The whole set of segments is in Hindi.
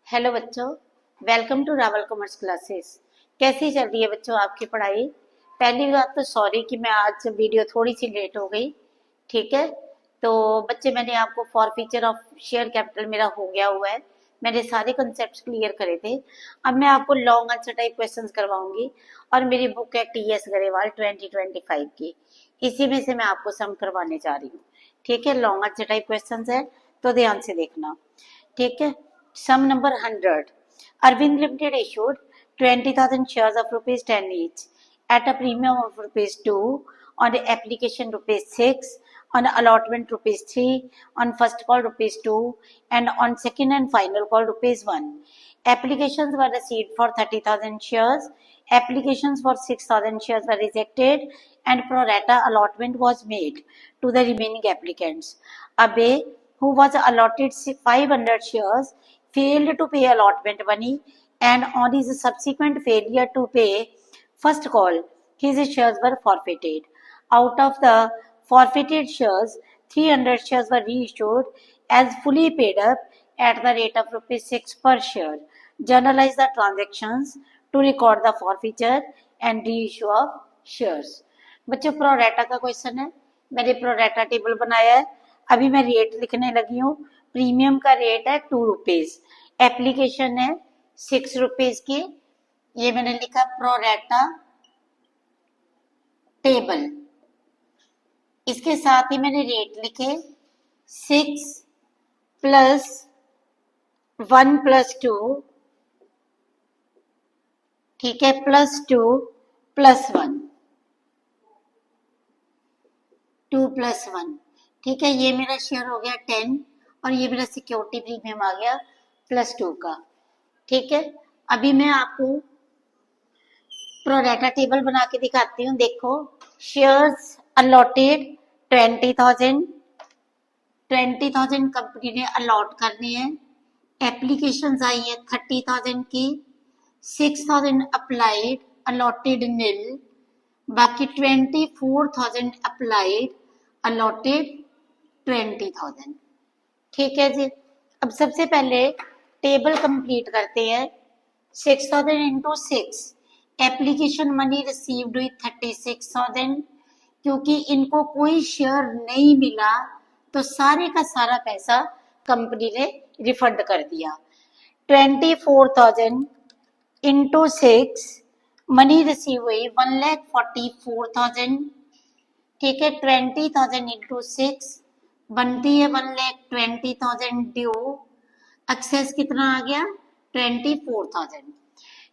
हेलो बच्चों, welcome to Rawal commerce classes. कैसी चल रही है बच्चों आपकी पढ़ाई? पहली बात तो सॉरी कि मैं आज वीडियो थोड़ी सी लेट हो गई। ठीक है, तो बच्चे मैंने आपको for feature of share capital मेरा हो गया हुआ है। मैंने सारे कंसेप्ट क्लियर करे थे। अब मैं आपको लॉन्ग आंसर टाइप क्वेश्चंस करवाऊंगी और मेरी बुक है टीएस गरेवाल 2025 की, इसी में से मैं आपको सम करवाने जा रही हूँ। ठीक है, लॉन्ग आंसर टाइप क्वेश्चन है तो ध्यान से देखना। ठीक है, sum number 100. Arvind Limited issued 20,000 shares of rupees 10 each at a premium of rupees 2, on application rupees 6, on allotment rupees 3, on first call rupees 2, and on second and final call rupees 1. Applications were received for 30,000 shares. Applications for 6,000 shares were rejected and pro rata allotment was made to the remaining applicants. Abe, who was allotted 500 shares, failed to pay allotment money, and on his subsequent failure to pay first call, his shares were forfeited. Out of the forfeited shares, 300 shares were reissued as fully paid up at the rate of rupees 6 per share. Journalize the transactions to record the forfeiture and reissue of shares. बच्चों प्रोरेटा का क्वेश्चन है, मैंने प्रोरेटा टेबल बनाया है। अभी मैं रेट लिखने लगी हूँ। प्रीमियम का रेट है 2 रुपीज, एप्लीकेशन है 6 रुपीज की। ये मैंने लिखा प्रोरेटा टेबल। इसके साथ ही मैंने रेट लिखे 6 प्लस 1 प्लस 2, ठीक है, प्लस 2 प्लस 1, 2 प्लस 1। ठीक है, ये मेरा शेयर हो गया 10 और ये मेरा सिक्योरिटी प्रीमियम आ गया प्लस 2 का। ठीक है, अभी मैं आपको प्रोरेटा टेबल बना के दिखाती हूँ। देखो, शेयर्स अलॉटेड 20,000 कंपनी ने अलॉट करनी है। एप्लीकेशंस आई है 30,000 की, 6,000 अप्लाइड, अलॉटेड नील, बाकी 24,000 अप्लाइड, अलॉटेड 20,000। ठीक है जी, अब सबसे पहले टेबल कंप्लीट करते हैं। 6,000 इंटू 6, एप्लीकेशन मनी रिसीव्ड हुई 36,000। क्योंकि इनको कोई शेयर नहीं मिला तो सारे का सारा पैसा कंपनी ने रिफंड कर दिया। 24,000 इंटू 6, मनी रिसीव हुई 1,44,000। ठीक है, 20,000 इंटू 6 बनती है 1,20,000 ड्यू। एक्सेस कितना आ गया 24,000।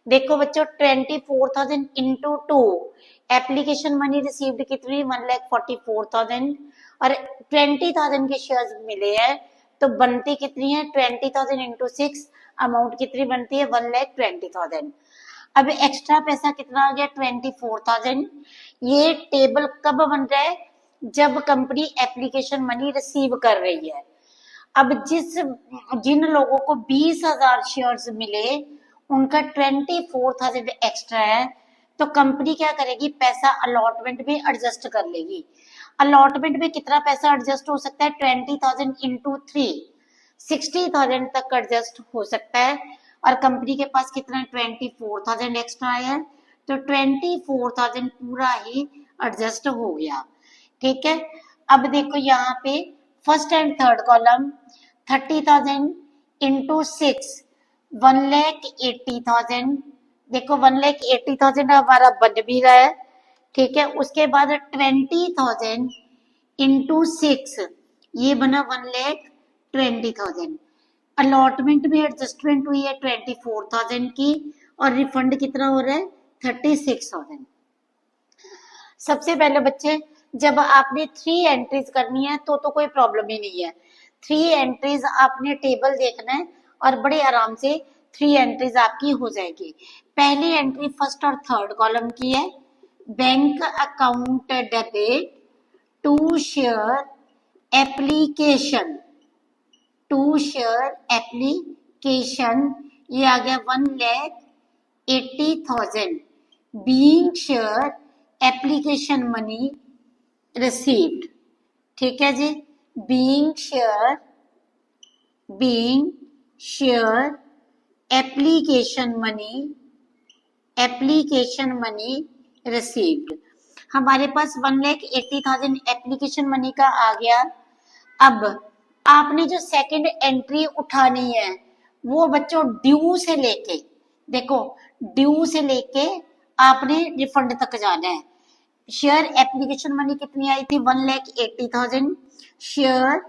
देखो बच्चों, 24,000 इंटू 2, एप्लीकेशन मनी रिसीव्ड कितनी 1,44,000 और 20,000 के शेयर्स मिले हैं तो बनती कितनी है 20,000 इंटू 6, अमाउंट कितनी बनती है 1,20,000। अब एक्स्ट्रा पैसा कितना आ गया 24,000। ये टेबल कब बन रहा है? जब कंपनी एप्लीकेशन मनी रिसीव कर रही है। अब जिन लोगों को 20,000 शेयर्स मिले उनका 24,000 एक्स्ट्रा है तो कंपनी क्या करेगी, पैसा अलॉटमेंट में एडजस्ट कर लेगी। अलॉटमेंट में कितना पैसा एडजस्ट हो सकता है 20,000 इंटू 3, 60,000 तक एडजस्ट हो सकता है। और कंपनी के पास कितना 24,000 एक्स्ट्रा आया है तो 24,000 पूरा ही एडजस्ट हो गया। ठीक है, अब देखो यहाँ पे first and third column 30,000 into 6, 1,80,000। देखो 1,80,000 हमारा बन भी रहा है। ठीक है, उसके बाद 20,000 इंटू 6, ये बना 1,20,000। अलॉटमेंट में एडजस्टमेंट हुई है 24,000 की और रिफंड कितना हो रहा है 36,000। सबसे पहले बच्चे, जब आपने 3 एंट्रीज करनी है तो कोई प्रॉब्लम ही नहीं है। 3 एंट्रीज आपने टेबल देखना है और बड़े आराम से 3 एंट्रीज आपकी हो जाएगी। पहली एंट्री फर्स्ट और थर्ड कॉलम की है, bank account debit to share application, to share application, ये आ गया 1,80,000 being share application money received. ठीक है जी, being share application money received. हमारे पास 1,80,000 एप्लीकेशन मनी का आ गया। अब आपने जो सेकंड एंट्री उठानी है वो बच्चों ड्यू से लेके, देखो ड्यू से लेके आपने रिफंड तक जाना है। शेयर एप्लीकेशन मनी कितनी आई थी? 1,80,000। शेयर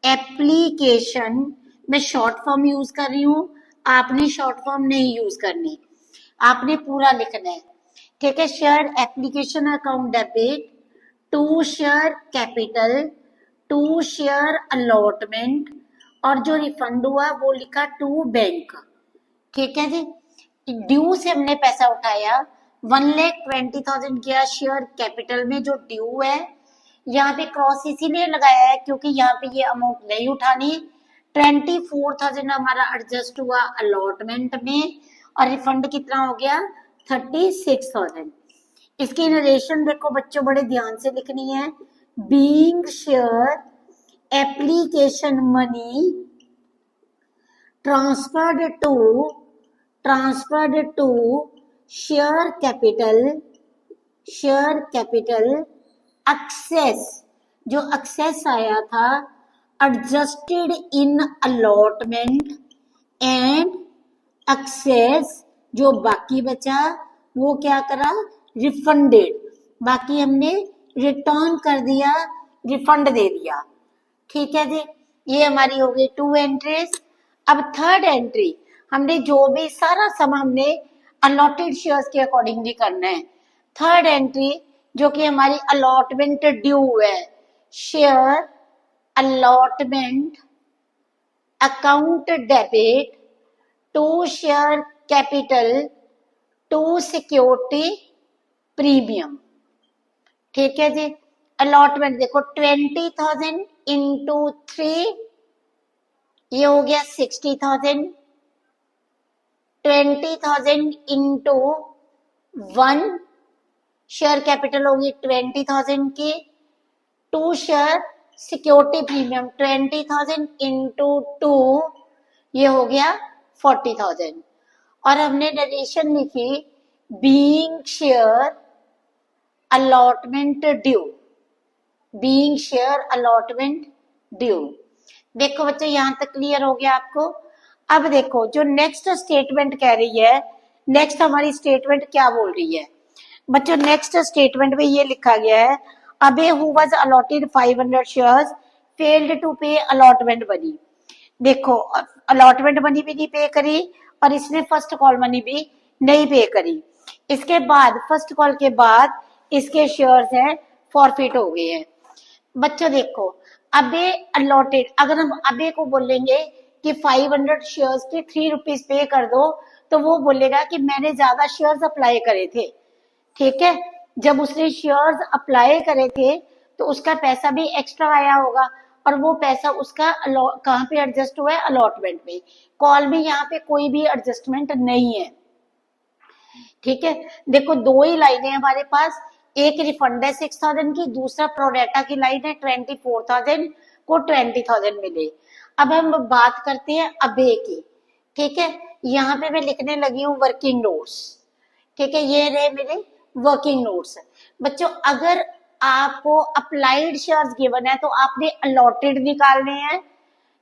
एप्लीकेशन, मैं शॉर्ट फॉर्म यूज कर रही हूँ, आपने शॉर्ट फॉर्म नहीं यूज करनी, आपने पूरा लिखना है, ठीक है। Share application account debit to share capital to share allotment, और जो रिफंड हुआ वो लिखा टू बैंक, ठीक है जी। ड्यू से हमने पैसा उठाया, 1,20,000 गया शेयर कैपिटल में जो ड्यू है। यहाँ पे क्रॉस इसीलिए लगाया है क्योंकि यहाँ पे ये अमाउंट नहीं उठानी। 24,000 हमारा एडजस्ट हुआ अलॉटमेंट में, और रिफंड कितना हो गया? 36,000। इसकी नरेशन देखो बच्चों बड़े ध्यान से लिखनी है। Being share application money transferred to share capital excess, जो एक्सेस आया था adjusted in allotment, and excess जो बाकी बचा वो क्या करा? रिफंडेड, बाकी हमने रिटर्न कर दिया, रिफंड दे दिया, ठीक है जी। ये हमारी हो गई 2 एंट्रीज। अब थर्ड एंट्री हमने जो भी सारा सम हमने अलॉटेड शेयर्स के अकॉर्डिंगली करना है। थर्ड एंट्री जो कि हमारी अलॉटमेंट ड्यू है, share allotment account debit to share capital to security premium, ठीक है जी। अलॉटमेंट देखो 20,000 इंटू 3, ये हो गया 60,000। 20,000 इंटू 1, शेयर कैपिटल होगी 20,000 की, to share security premium 20,000 into 2, ये हो गया 40,000। और हमने नरेशन लिखी being share allotment due, being share allotment due. देखो बच्चों यहां तक क्लियर हो गया आपको। अब देखो जो नेक्स्ट स्टेटमेंट कह रही है, नेक्स्ट हमारी स्टेटमेंट क्या बोल रही है बच्चों? नेक्स्ट स्टेटमेंट में ये लिखा गया है, Abe who was allotted 500 shares failed to pay allotment money. देखो अलॉटमेंट मनी भी नहीं पे करी और इसने फर्स्ट कॉल मनी भी नहीं पे करी। इसके बाद फर्स्ट कॉल के बाद इसके शेयर्स हैं फॉरफिट हो गए हैं। बच्चों देखो अबे अलॉटेड, अगर हम अबे को बोलेंगे कि 500 शेयर्स के 3 रुपीज पे कर दो, तो वो बोलेगा कि मैंने ज्यादा शेयर्स अप्लाई करे थे, ठीक है। जब उसने शेयर्स अप्लाई करे थे तो उसका पैसा भी एक्स्ट्रा आया होगा, और वो पैसा उसका कहाँ पे एडजस्ट हुआ है? अलॉटमेंट में। कॉल में यहाँ पे कोई भी एडजस्टमेंट नहीं है, ठीक है। देखो दो ही लाइनें हमारे पास, एक रिफंड है 6,000 की, दूसरा प्रोडेटा की लाइन है 24,000 को 20,000 मिले। अब हम बात करते हैं अबे की, ठीक है। यहाँ पे मैं लिखने लगी हूँ वर्किंग नोट्स, ठीक है। ये रहे मेरे वर्किंग नोट्स। बच्चों अगर आपको अप्लाइड शेयर्स गिवन है तो आपने अलॉटेड निकालने हैं,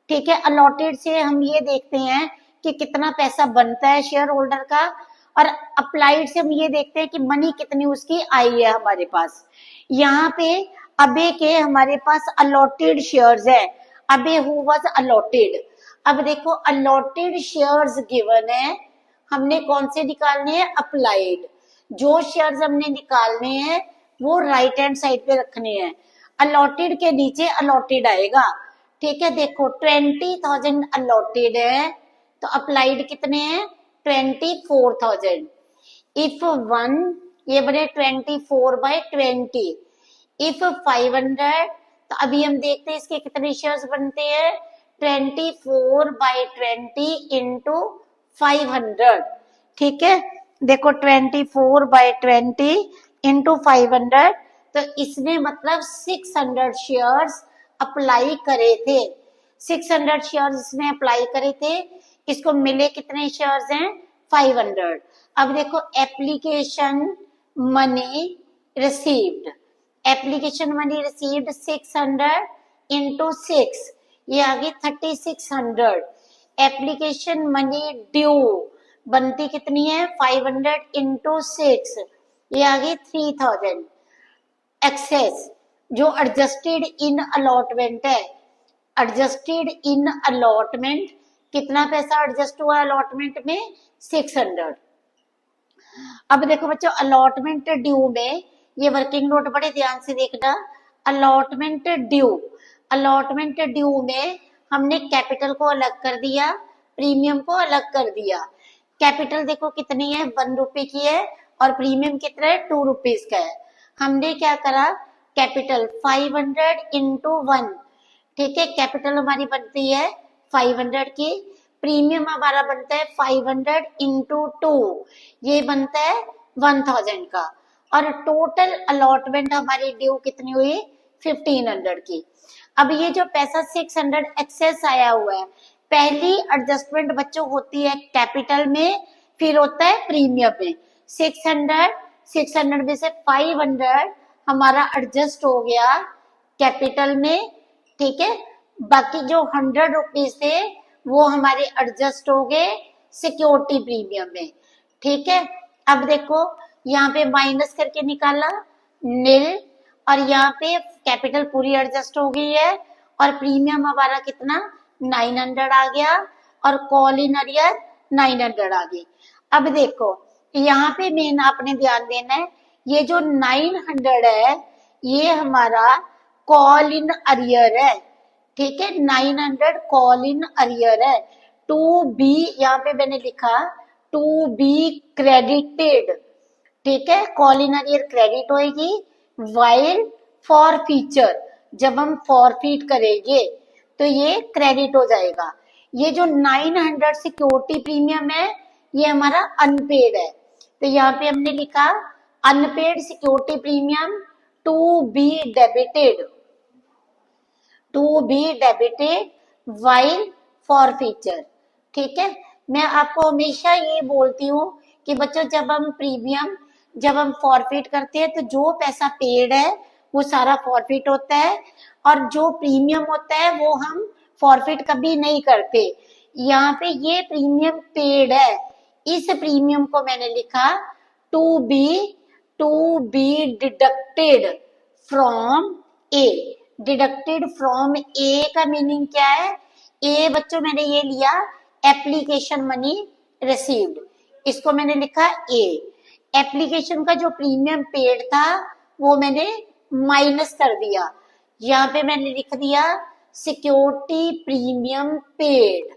ठीक है। अलॉटेड से हम ये देखते हैं कि कितना पैसा बनता है शेयर होल्डर का, और अप्लाइड से हम ये देखते हैं कि मनी कितनी उसकी आई है हमारे पास। यहाँ पे अबे के हमारे पास अलॉटेड शेयर्स है, अबे हु वाज अलॉटेड। अब देखो अलॉटेड शेयर्स गिवन है, हमने कौन से निकालने हैं? अप्लाइड। जो शेयर्स हमने निकालने हैं वो राइट हैंड साइड पे रखने हैं, अलॉटेड के नीचे अलॉटेड आएगा, ठीक है। देखो 20,000 अलॉटेड है तो अप्लाइड कितने हैं? 24,000। इफ 1, ये बने 24/20। इफ 500, तो अभी हम देखते हैं इसके कितने शेयर्स बनते हैं? 24/20 इंटू 500, ठीक है। देखो 24/20 इंटू 500, तो इसने मतलब 600 शेयर्स अप्लाई करे थे। 600 शेयर्स इसने अप्लाई करे थे। इसको मिले कितने शेयर्स हैं 500। अब देखो application money received, application money received 600 into 6, ये आ गई 3600। एप्लीकेशन मनी ड्यू बनती कितनी है 500 इंटू 6, ये आ गई 3000। एक्सेस जो एडजस्टेड इन अलॉटमेंट है, एडजस्टेड इन अलॉटमेंट कितना पैसा एडजस्ट हुआ अलॉटमेंट में 600। अब देखो बच्चों अलॉटमेंट ड्यू में ये वर्किंग नोट बड़े ध्यान से देखना। अलॉटमेंट ड्यू, अलॉटमेंट ड्यू में हमने कैपिटल को अलग कर दिया, प्रीमियम को अलग कर दिया। कैपिटल देखो कितनी है 1 रुपए की है और प्रीमियम कितना है 2 रुपीज का है। हमने क्या करा कैपिटल 500 इंटू 1, ठीक है, कैपिटल हमारी बनती है 500 की, प्रीमियम हमारा बनता है 500 इंटू 2, ये बनता है 1000 का, और टोटल अलॉटमेंट हमारी ड्यू कितनी हुई 1500 की। अब ये जो पैसा 600 एक्सेस आया हुआ है, पहली एडजस्टमेंट बच्चों होती है कैपिटल में, फिर होता है प्रीमियम में। 600 में से 500 हमारा एडजस्ट हो गया कैपिटल में, ठीक है, बाकी जो 100 रुपीज थे वो हमारे एडजस्ट हो गए सिक्योरिटी प्रीमियम में, ठीक है। अब देखो यहाँ पे माइनस करके निकाला नील, और यहाँ पे कैपिटल पूरी एडजस्ट हो गई है और प्रीमियम हमारा कितना 900 आ गया और कॉल इन अरियर 900 आ गई। अब देखो यहाँ पे मेन आपने ध्यान देना है, ये जो 900 है ये हमारा कॉल इन अरियर है, ठीक है, 900 कॉल इन अरियर है। टू बी यहाँ पे मैंने लिखा टू बी क्रेडिटेड, ठीक है, कॉल इन अरियर क्रेडिट होएगी, वाइल फॉर फीचर जब हम फॉरफीट करेंगे तो ये क्रेडिट हो जाएगा। ये जो 900 सिक्योरिटी प्रीमियम है ये हमारा अनपेड है, तो यहाँ पे हमने लिखा unpaid security premium to be debited, to be debited while forfeiture, ठीक है। मैं आपको हमेशा ये बोलती हूँ कि बच्चों जब हम प्रीमियम जब हम फॉरफिट करते हैं तो जो पैसा पेड है वो सारा फॉरफिट होता है, और जो प्रीमियम होता है वो हम फॉरफिट कभी नहीं करते। यहाँ पे ये प्रीमियम पेड है, इस प्रीमियम को मैंने लिखा to be deducted from a. Deducted from a का मीनिंग क्या है, ए बच्चों मैंने ये लिया एप्लीकेशन मनी रिसीव्ड, इसको मैंने लिखा ए। एप्लीकेशन का जो प्रीमियम पेड था वो मैंने माइनस कर दिया, यहाँ पे मैंने लिख दिया सिक्योरिटी प्रीमियम पेड,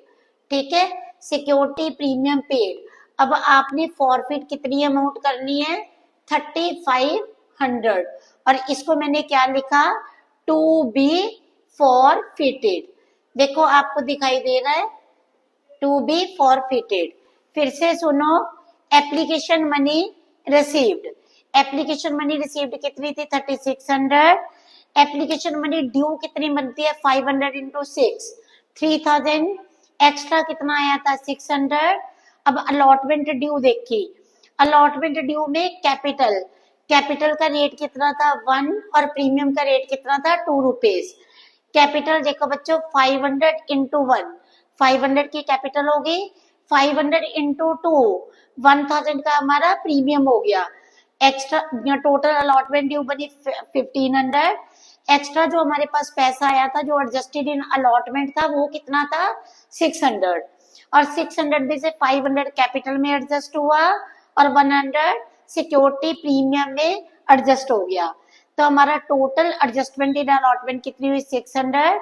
ठीक है, सिक्योरिटी प्रीमियम पेड। अब आपने फॉरफिट कितनी अमाउंट करनी है 3500, और इसको मैंने क्या लिखा टू बी फॉरफिटेड, देखो आपको दिखाई दे रहा है टू बी फॉरफिटेड। फिर से सुनो, application money received, application money received कितनी थी 3600, एप्लीकेशन मनी ड्यू कितनी बनती है 500 इंटू 6 3000, एक्स्ट्रा कितना आया था 600। अब अलॉटमेंट ड्यू देखी, अलॉटमेंट ड्यू में कैपिटल, कैपिटल का रेट कितना था 1 और प्रीमियम का रेट कितना था 2 रुपीज। कैपिटल देखो बच्चों 500 इंटू 1, 500 की कैपिटल होगी, 500 इंटू 2 1000 का हमारा प्रीमियम हो गया। एक्स्ट्रा टोटल अलॉटमेंट ड्यू बनी 1500, एक्स्ट्रा जो हमारे पास पैसा आया था जो एडजस्टेड इन अलॉटमेंट था वो कितना था 600, और 600 में से 500 कैपिटल में एडजस्ट हुआ और 100 सिक्योरिटी प्रीमियम में एडजस्ट हो गया, तो हमारा टोटल एडजस्टमेंट इन अलॉटमेंट कितनी हुई 600।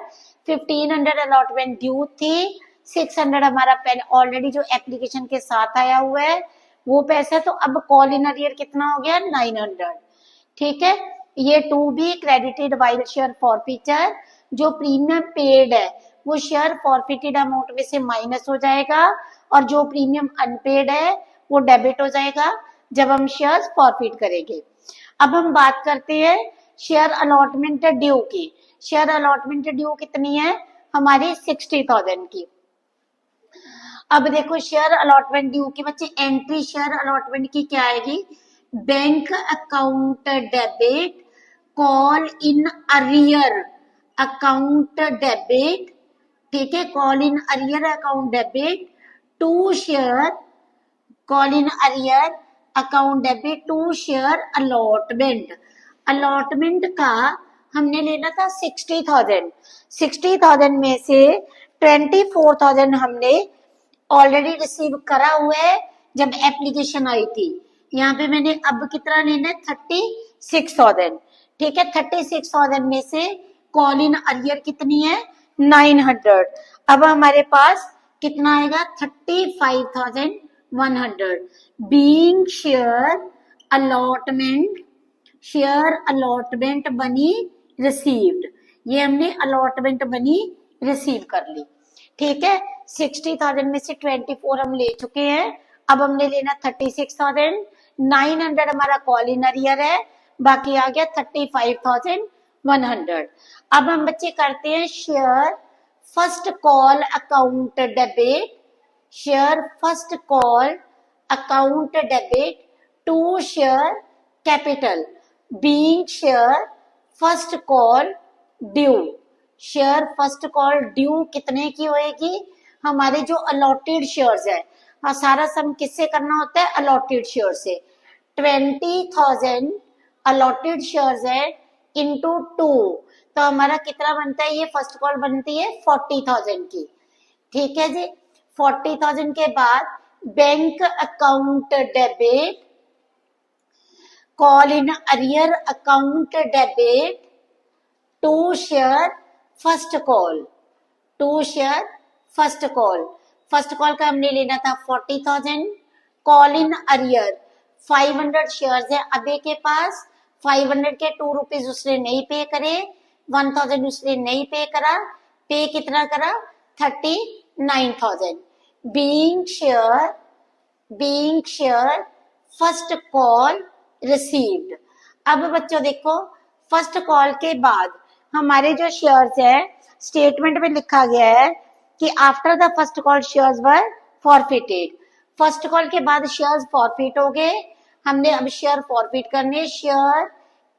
1500 अलॉटमेंट ड्यू थी, 600 हमारा ऑलरेडी जो एप्लीकेशन के साथ आया हुआ है वो पैसा, तो अब कॉल इन अरियर कितना हो गया 900, ठीक है। ये to be credited while share forfeiture, जो प्रीमियम पेड है वो शेयर फॉरफिटेड अमाउंट में से माइनस हो जाएगा, और जो प्रीमियम अनपेड है वो डेबिट हो जाएगा जब हम शेयर फॉरफिट करेंगे। अब हम बात करते हैं शेयर अलॉटमेंट ड्यू की। शेयर अलॉटमेंट ड्यू कितनी है हमारी 60,000 की। अब देखो शेयर अलॉटमेंट ड्यू की बच्चे एंट्री शेयर अलॉटमेंट की क्या आएगी, bank account debit call in arrear account debit, ठीक है, call in arrear account debit to share, call in arrear account debit to share allotment, allotment का हमने लेना था 60,000, 60,000 में से 24,000 हमने ऑलरेडी रिसीव करा हुआ है जब एप्लीकेशन आई थी। यहाँ पे मैंने अब कितना लेना है 36,000, ठीक है, 36,000 में से कॉल इन अरियर कितनी है 900, अब हमारे पास कितना आएगा 35,100 बीइंग शेयर अलॉटमेंट बनी रिसीव्ड, ये हमने अलॉटमेंट बनी रिसीव कर ली, ठीक है। 60,000 में से 24 हम ले चुके हैं, अब हमने लेना 36,000, 900 हमारा कॉल इन अरियर है, बाकी आ गया 35,100। अब हम बच्चे करते हैं share first call account debit, share first call account debit to share capital being share first call due, share first call due कितने की होएगी, हमारे जो अलॉटेड शेयर्स है, हाँ सारा सम किससे करना होता है अलॉटेड शेयर से, 20,000 अलॉटेड शेयर्स है इंटू 2, तो हमारा कितना बनता है, ये फर्स्ट कॉल बनती है 40,000 की, ठीक है जी। 40,000 के बाद bank account debit call in arrear account debit to share first call, to share first call, first call का हमने लेना था 40,000, कॉल इन अरियर 500 शेयर्स है अबे के पास, 500 के 2 रुपीज उसने नहीं पे करे, 1,000 उसने नहीं पे करा, पे कितना करा 39,000 being share first call received. अब बच्चों देखो फर्स्ट कॉल के बाद हमारे जो शेयर्स है स्टेटमेंट में लिखा गया है कि after the first call shares were forfeited, first call के बाद शेयर्स फॉरफिट हो गए, हमने अब शेयर फॉरफिट करने, share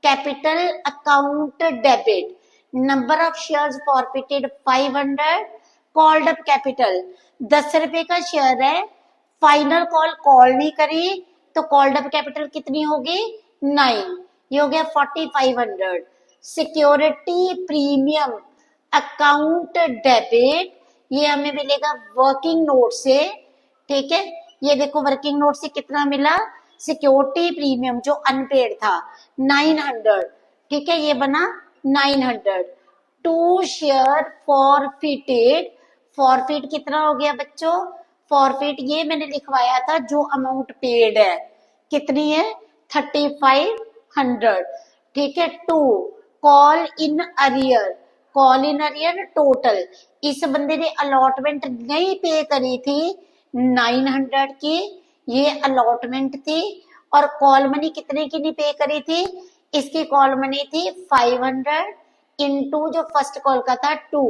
capital account debit, number of shares forfeited 500, called up capital 10 रुपए का शेयर है, फाइनल कॉल कॉल नहीं करी तो कॉल्ड अप कैपिटल कितनी होगी 9, ये हो गया 4,500, सिक्योरिटी प्रीमियम अकाउंट डेबिट, ये हमें मिलेगा वर्किंग नोट से, ठीक है, ये देखो वर्किंग नोट से कितना मिला, सिक्योरिटी प्रीमियम जो अनपेड था 900, ठीक है, ये बना 900, टू शेयर फॉरफिटेड, फॉरफिट कितना हो गया बच्चों, फॉरफिट ये मैंने लिखवाया था जो अमाउंट पेड है कितनी है 3,500, ठीक है, to call in arrear, call in arrear total, इस बंदे ने अलॉटमेंट नहीं पे करी थी 900 की, ये अलॉटमेंट थी, और कॉल मनी कितने की नहीं पे करी थी, इसकी कॉल मनी थी 500 इंटू जो फर्स्ट कॉल का था 2,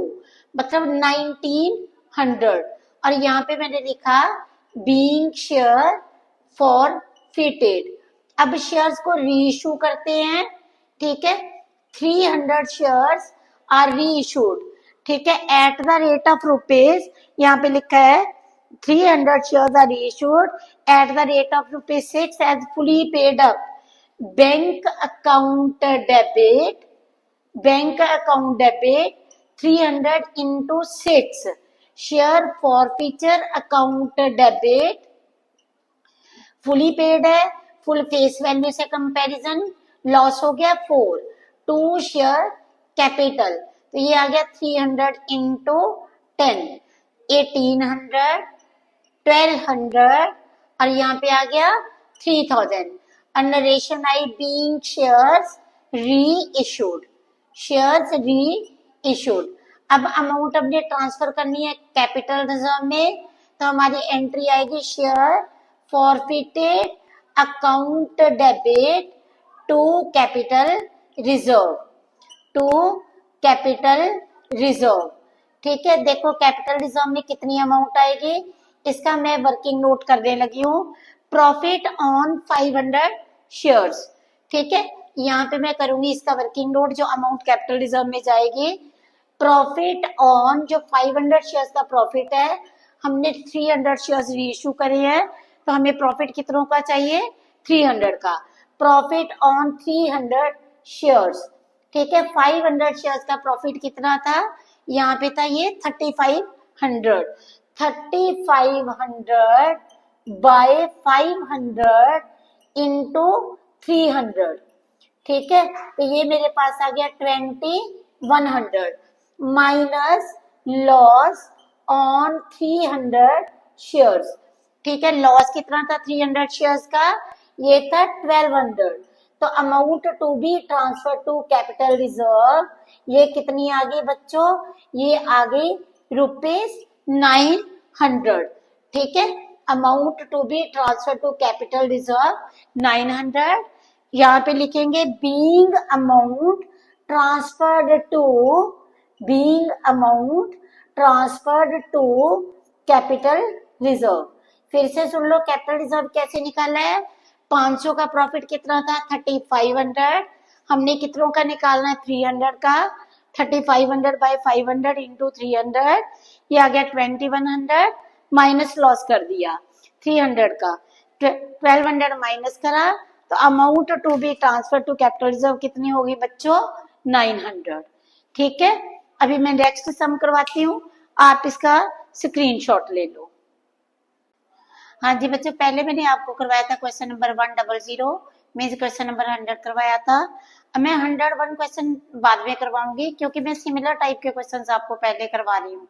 मतलब 1900, और यहाँ पे मैंने लिखा बीइंग शेयर फॉर फिटेड। अब शेयर्स को रीइशू करते हैं, ठीक है, 300 शेयर्स आर रीइशूड, ठीक है, at the rate of rupees, यहाँ पे लिखा है 300 shares are reissued at the rate of ₹6 as fully paid up, bank account debit, bank account debit 300 into 6, share forfeiture account debit, fully paid है, फुल फेस वैल्यू से कंपैरिजन लॉस हो गया 4, टू शेयर कैपिटल, तो ये आ गया 300 इंटू 10, 1,800, 1,200, और यहाँ पे आ गया 3,000, narration I being shares reissued, shares reissued. अब अमाउंट हमने ट्रांसफर करनी है कैपिटल रिजर्व में, तो हमारी एंट्री आएगी share forfeited account debit to capital reserve, to capital reserve, ठीक है, देखो कैपिटल रिजर्व में कितनी अमाउंट आएगी इसका मैं वर्किंग नोट करने लगी हूँ। प्रॉफिट ऑन 500 शेयर्स, ठीक है। यहाँ पे मैं करूंगी इसका वर्किंग नोट, जो अमाउंट कैपिटल रिजर्व में जाएगी। प्रॉफिट ऑन जो 500 शेयर्स का प्रॉफिट है, हमने 300 शेयर्स रीइश्यू करे हैं, तो हमें प्रॉफिट कितनों का चाहिए? 300 का। प्रॉफिट ऑन 300 शेयर्स, ठीक है। 500 शेयर्स का प्रॉफिट कितना था? यहाँ पे था ये 3500। 3500 बाय 500 इंटू 300, ठीक है। तो ये मेरे पास आ गया 2100 माइनस लॉस ऑन 300 शेयर्स, ठीक है। लॉस कितना था 300 शेयर्स का? ये था 1200। तो amount to be transfer to capital reserve ये कितनी आ गई बच्चों? ये आ गई ₹900, ठीक है। Amount to be transfer to capital reserve 900। यहाँ पे लिखेंगे being amount transferred to capital reserve. फिर से सुन लो, कैपिटल रिजर्व कैसे निकाला है? 500 का प्रॉफिट कितना था? 3500। हमने कितनों का निकालना है? 300 का। 3500 बाय 500 इंटू 300, ये आ गया 2100 माइनस लॉस कर दिया 300 का। 1200 माइनस करा तो amount to be transfer to capital reserve कितनी होगी बच्चों? 900, ठीक है। अभी मैं नेक्स्ट सम करवाती हूँ, आप इसका स्क्रीनशॉट ले लो। हाँ जी बच्चों, पहले मैंने आपको करवाया था क्वेश्चन नंबर 100 में क्वेश्चन नंबर 100 करवाया था। अब मैं 101 क्वेश्चन बाद में करवाऊंगी, क्योंकि मैं सिमिलर टाइप के क्वेश्चंस आपको पहले करवा रही हूँ,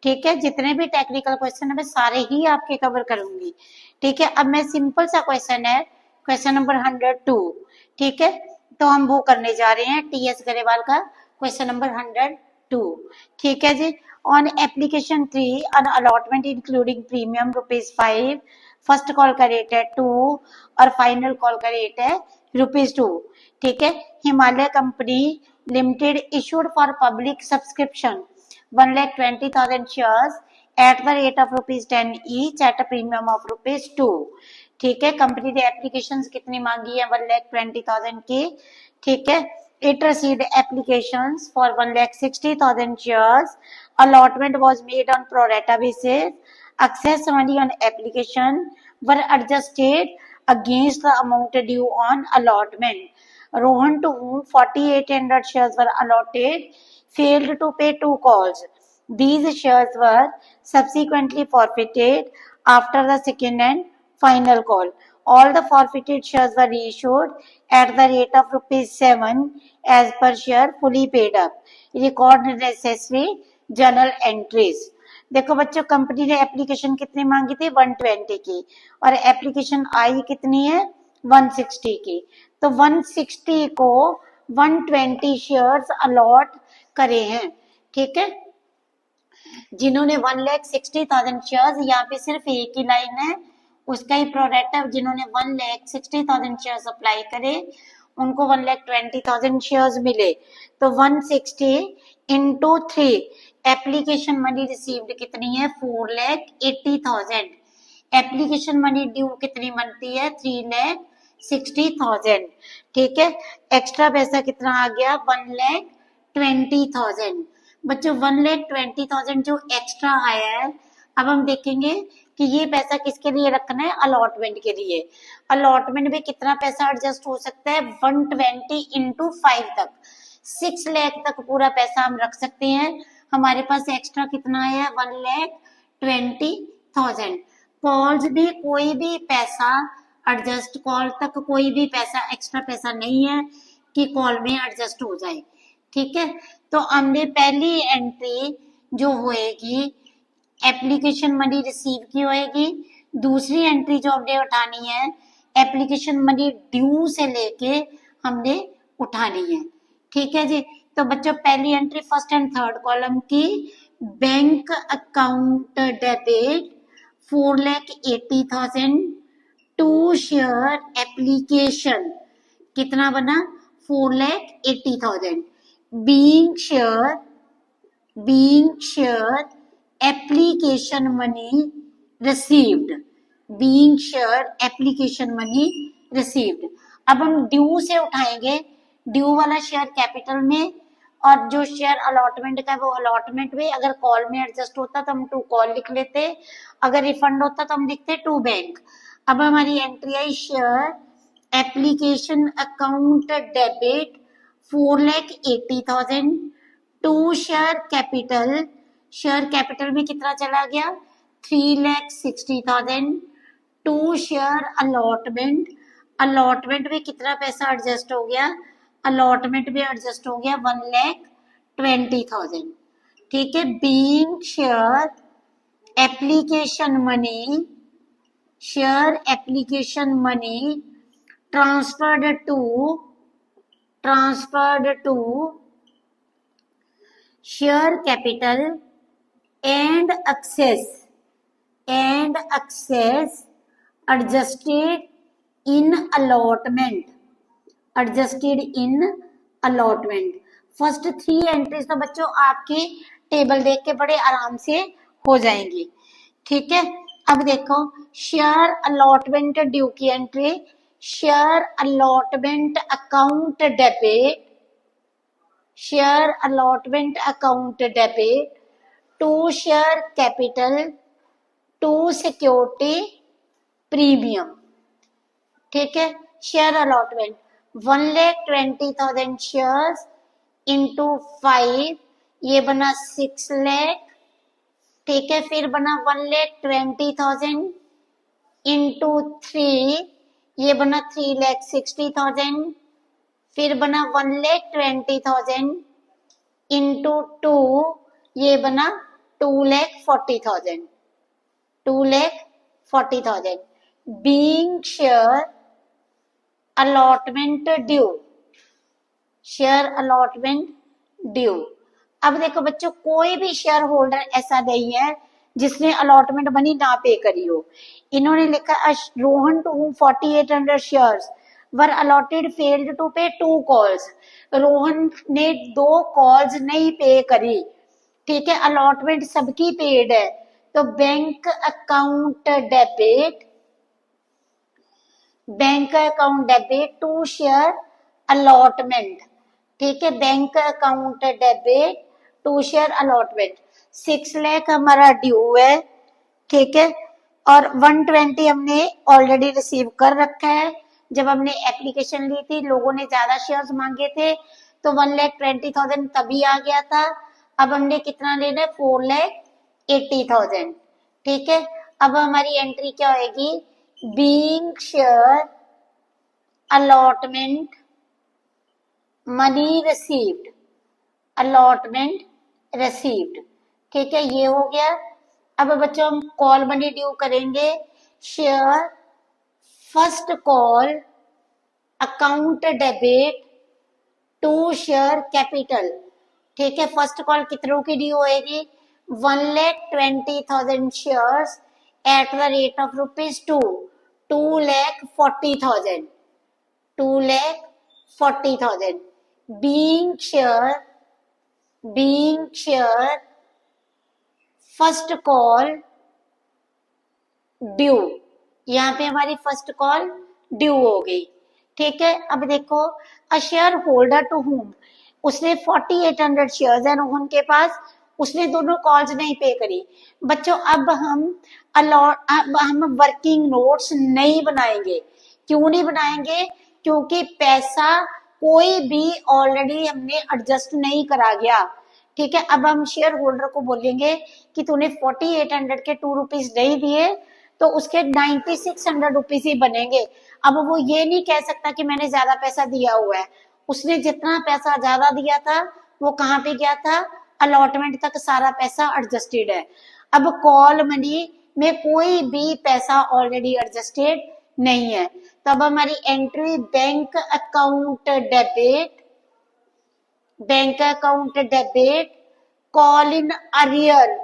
ठीक है। जितने भी टेक्निकल क्वेश्चन है मैं सारे ही आपके कवर करूंगी, ठीक है। अब मैं सिंपल सा क्वेश्चन है, क्वेश्चन नंबर 102, ठीक है। तो हम वो करने जा रहे हैं टीएस गरेवाल का क्वेश्चन नंबर 102, ठीक है जी। On application 3, an allotment including premium ₹5, first call का रेट है 2 और फाइनल कॉल का रेट है ₹2, ठीक है। Himalaya company limited issued for public subscription 1,20,000 shares at the rate of ₹10 each at a premium of ₹2, ठीक है। कंपनी ने एप्लीकेशन कितनी मांगी है? 1,20,000 की, ठीक है। It received applications for 1,60,000 shares. Allotment was made on pro rata basis. Excess money on application were adjusted against the amount due on allotment. Rohan, to whom 4,800 shares were allotted, failed to pay 2 calls. These shares were subsequently forfeited after the second and final call. All the forfeited shares were reissued at the rate of ₹7 as per share, fully paid up. Record necessary journal entries. देखो बच्चों, कंपनी ने एप्लीकेशन कितनी मांगी थी? 120 की, और एप्लीकेशन आई कितनी है? 160 की। तो 160 को 120 शेयर्स अलॉट करे हैं, ठीक है। जिन्होंने 1,60,000 शेयर्स, यहाँ पे सिर्फ एक ही लाइन है उसका ही प्रोरेटा, जिन्होंने 1,60,000 शेयर्स अप्लाई करे उनको 1,20,000 शेयर्स मिले। तो 160 इंटू 3, एप्लीकेशन मनी रिसीव्ड कितनी है? 4,80,000। एप्लीकेशन मनी ड्यू कितनी बनती है? 3,60,000, ठीक है। एक्स्ट्रा पैसा कितना आ गया? 1,20,000। बच्चों 1,20,000 जो एक्स्ट्रा आया है, अब हम देखेंगे कि ये पैसा किसके लिए रखना है? अलॉटमेंट के लिए। अलॉटमेंट में कितना पैसा एडजस्ट हो सकता है? 120 इंटू 5 तक, 6 लाख तक पूरा पैसा हम रख सकते हैं। हमारे पास एक्स्ट्रा कितना आया? 1,20,000। कॉल्स भी कोई भी पैसा एडजस्ट, कॉल तक कोई भी पैसा एक्स्ट्रा पैसा नहीं है कि कॉल में एडजस्ट हो जाए, ठीक है। तो हमने पहली एंट्री जो होएगी एप्लीकेशन मनी रिसीव की होएगी, दूसरी एंट्री जो हमने उठानी है एप्लीकेशन मनी ड्यू से लेके हमने उठानी है, ठीक है जी। तो बच्चों पहली entry first and third column की, bank account debit 4,80,000 to share application, कितना बना? 4,80,000। Being share application money received, being share application money received. अब हम ड्यू से उठाएंगे, ड्यू वाला शेयर कैपिटल में और जो शेयर अलॉटमेंट का वो अलॉटमेंट में, अगर कॉल में एडजस्ट होता तो हम टू कॉल लिख लेते, अगर रिफंड होता तो हम लिखते टू बैंक। अब हमारी एंट्री आई share application account debit 4,80,000 to share capital, share capital में कितना चला गया 3,60,000 टू शेयर अलॉटमेंट, अलॉटमेंट में कितना पैसा एडजस्ट हो गया, अलॉटमेंट में एडजस्ट हो गया 1,20,000। ठीक है, being share application money, share application money transferred to share capital and access adjusted in allotment। First 3 entries तो बच्चों आपके टेबल देख के बड़े आराम से हो जाएंगी। ठीक है, अब देखो शेयर अलॉटमेंट ड्यू की entry, share allotment account debit, share allotment account debit to share capital to security premium. ठीक है, शेयर अलॉटमेंट 1,20,000 शेयर्स इंटू 5, ये बना 6 लाख। ठीक है, फिर बना 1,20,000 इंटू 3, ये बना 3,60,000, फिर बना 1,20,000 इंटू 2, ये बना 2,40,000, 2,40,000 being share allotment due, share allotment due. अब देखो बच्चों कोई भी शेयर होल्डर ऐसा नहीं है जिसने अलॉटमेंट मनी ना पे करी हो। इन्होंने लिखा Rohan to whom 4,800 shares were allotted failed to pay 2 calls, Rohan ने 2 कॉल्स नहीं पे करी। ठीक है, अलॉटमेंट सबकी पेड है, तो bank account debit to share allotment. ठीक है, bank account debit to share allotment 6 lakh हमारा ड्यू है। ठीक है, और 120 हमने ऑलरेडी रिसीव कर रखा है। जब हमने एप्लीकेशन ली थी लोगों ने ज्यादा शेयर्स मांगे थे तो 1,20,000 तभी आ गया था। अब हमने कितना लेना है 4,80,000। ठीक है, अब हमारी एंट्री क्या होगी, being share allotment money received, allotment received. ठीक है, ये हो गया। अब बच्चों हम कॉल मनी ड्यू करेंगे, share first call account debit to share capital. ठीक है, फर्स्ट कॉल कितनों की ड्यू होएगी 1,20,000 shares at the rate of ₹2, 2,40,000, 2,40,000 being share first call due, यहाँ पे हमारी फर्स्ट कॉल ड्यू हो गई। ठीक है, अब देखो a share holder to whom, उसने 4,800 शेयर्स है रोहन के पास, उसने दोनों कॉल्स नहीं पे करी। बच्चों अब हम वर्किंग नोट्स नहीं बनाएंगे। क्यों नहीं बनाएंगे, क्योंकि पैसा कोई भी ऑलरेडी हमने एडजस्ट नहीं करा गया। ठीक है, अब हम शेयर होल्डर को बोलेंगे कि तूने 4,800 के 2 रुपीज नहीं दिए तो उसके 9,600 रुपीज ही बनेंगे। अब वो ये नहीं कह सकता कि मैंने ज्यादा पैसा दिया हुआ है, उसने जितना पैसा ज्यादा दिया था वो कहाँ पे गया था, अलॉटमेंट तक सारा पैसा एडजस्टेड है। अब कॉल मनी में कोई भी पैसा ऑलरेडी एडजस्टेड नहीं है, तब हमारी entry bank account debit call in arrear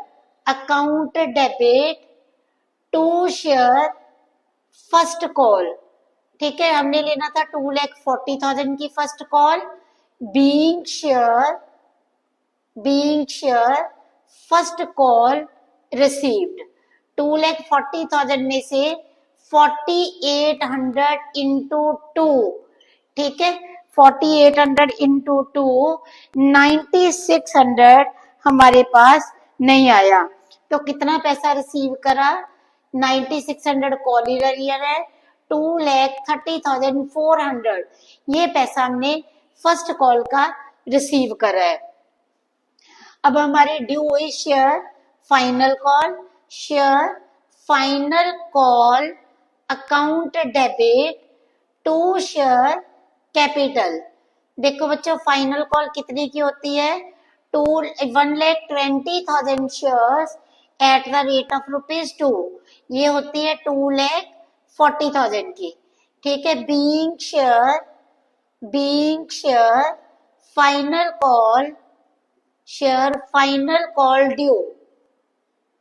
account debit to share first call. ठीक है, हमने लेना था 2,40,000 की first call, being share first call received 2,40,000 में से 4,800 इंटू 2, ठीक है, 4,800 इंटू 2, 9,600 हमारे पास नहीं आया। तो कितना पैसा रिसीव करा? 9,600 कॉल ईयर है, 2,30,400 ये पैसा हमने फर्स्ट कॉल का रिसीव करा है। अब हमारे ड्यू हुई share final call, share final call account debit to share capital. देखो बच्चों, फाइनल कॉल कितने की होती है? 1,20,000 shares at the rate of ₹2, ये होती है 2,40,000 की, ठीक है। Being share final call, share final call due,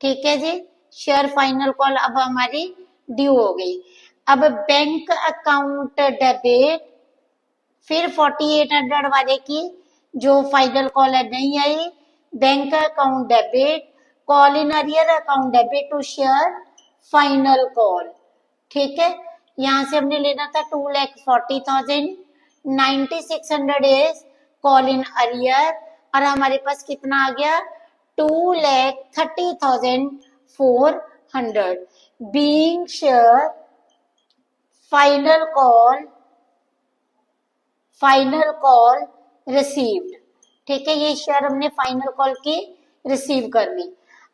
ठीक है जी, शेयर फाइनल कॉल अब हमारी ड्यू हो गई। अब बैंक अकाउंट डेबिट, फिर 4,800 वाले की जो फाइनल कॉल है नहीं आई, bank account debit, call in arrear account debit to share final call, ठीक है। यहां से हमने लेना था 2,40,000, 9,600 इज कॉल इन अरियर, और हमारे पास कितना आ गया? 2,30,400 being share final call received, ठीक है। ये शेयर हमने फाइनल कॉल की रिसीव कर ली।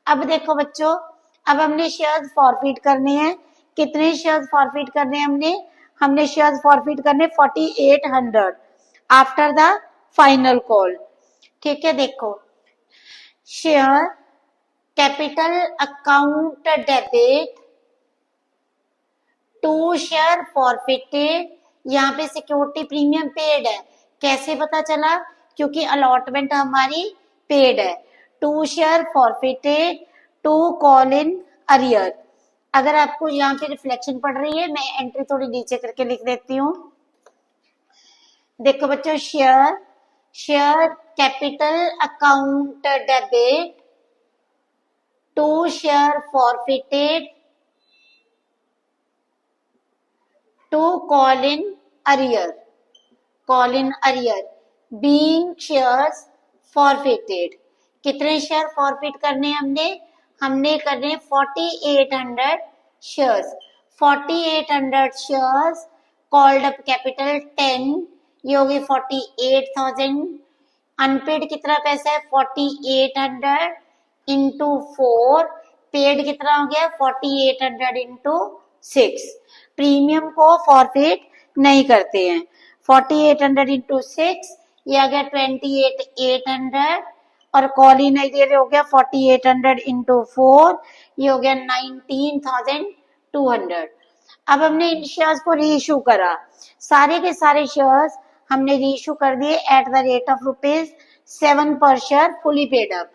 अब देखो बच्चों, अब हमने शेयर फॉरफिट करने हैं। कितने शेयर फॉरफिट करने हैं? हमने शेयर फॉरफिट करने 4,800 आफ्टर द फाइनल कॉल, ठीक है। देखो, share capital account debit to share forfeited, यहाँ पे सिक्योरिटी प्रीमियम पेड है। कैसे पता चला? क्योंकि अलॉटमेंट हमारी पेड है। To share forfeited to call in arrear. अगर आपको यहाँ पे रिफ्लेक्शन पड़ रही है, मैं एंट्री थोड़ी नीचे करके लिख देती हूँ। देखो बच्चों, share capital account debit to share forfeited to call in arrear, being shares forfeited. कितने शेयर फॉरफिट करने हमने करने 4,800 shares. 4,800 shares called up capital 10, ये हो गई 48,000। अनपेड कितना पैसा है? 4,800 इंटू 4, पेड कितना हो गया? 4,800 इंटू 6। प्रीमियम को फॉरफिट नहीं करते हैं। 4,800 इंटू 6, ये आ गया 28,800, और कॉल इन अरियर हो गया 4,800 इंटू 4, ये हो गया 19,200। अब हमने इन शेयर्स को री इशू करा, सारे के सारे शेयर्स हमने री इशू कर दिए एट द रेट ऑफ ₹7 पर share, fully paid up.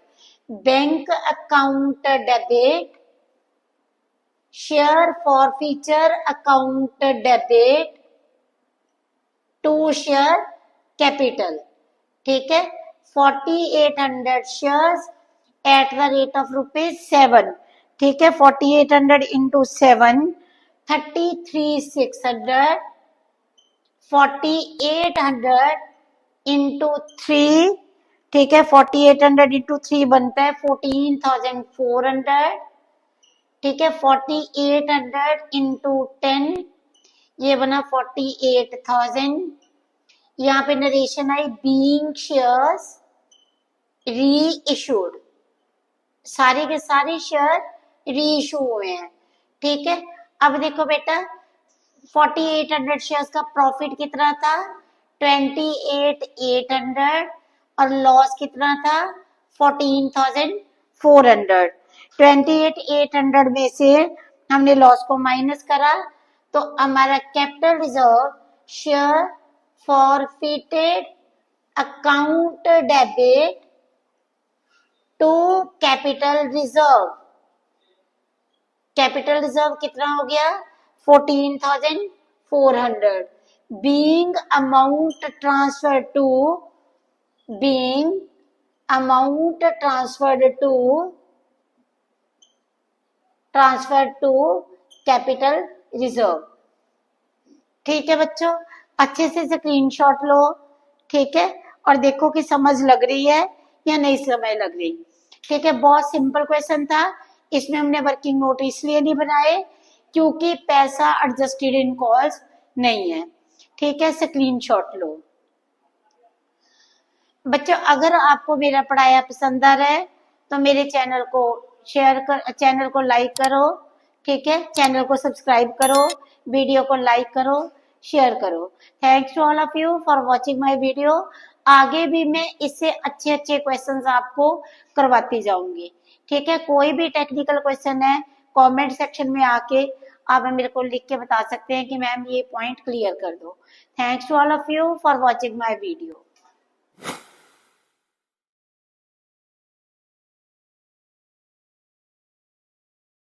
Bank account debit, share forfeiture account debit to share capital, ठीक है। 4,800 shares at the rate of ₹7, ठीक है। 4,800 इंटू 7, 33,600, 4,800 इंटू 3, ठीक है। 4,800 इंटू 3 बनता है 14,400, ठीक है। 4,800 इंटू 10, ये बना 48,000। यहाँ पे नरेशन आई बीइंग शेयर्स री इशूड, सारे के सारे शेयर री इशू हुए हैं, ठीक है। अब देखो बेटा, 4,800 शेयर्स का प्रॉफिट कितना था? 28,800, और लॉस कितना था? 14,400। 28,800 में से हमने लॉस को माइनस करा, तो हमारा capital reserve share forfeited account debit to capital reserve, capital reserve कितना हो गया? 14,400। Being amount transferred to transfer to capital reserve. ठीक है बच्चों, अच्छे से स्क्रीनशॉट लो। ठीक है, और देखो कि समझ लग रही है या नहीं समझ लग रही। ठीक है, बहुत सिंपल क्वेश्चन था। इसमें हमने वर्किंग नोट इसलिए नहीं बनाए क्योंकि पैसा एडजस्टेड इन कॉल्स नहीं है। ठीक है, स्क्रीनशॉट लो। बच्चों अगर आपको मेरा पढ़ाया पसंद आ रहा है तो मेरे चैनल को शेयर कर, चैनल को लाइक करो। ठीक है, चैनल को सब्सक्राइब करो, वीडियो को लाइक करो, शेयर करो। Thanks to all of you for watching my video. आगे भी मैं इससे अच्छे अच्छे क्वेश्चंस आपको करवाती जाऊंगी। ठीक है, कोई भी टेक्निकल क्वेश्चन है कमेंट सेक्शन में आके आप मेरे को लिख के बता सकते हैं कि मैम ये पॉइंट क्लियर कर दो। Thanks to all of you for watching my video.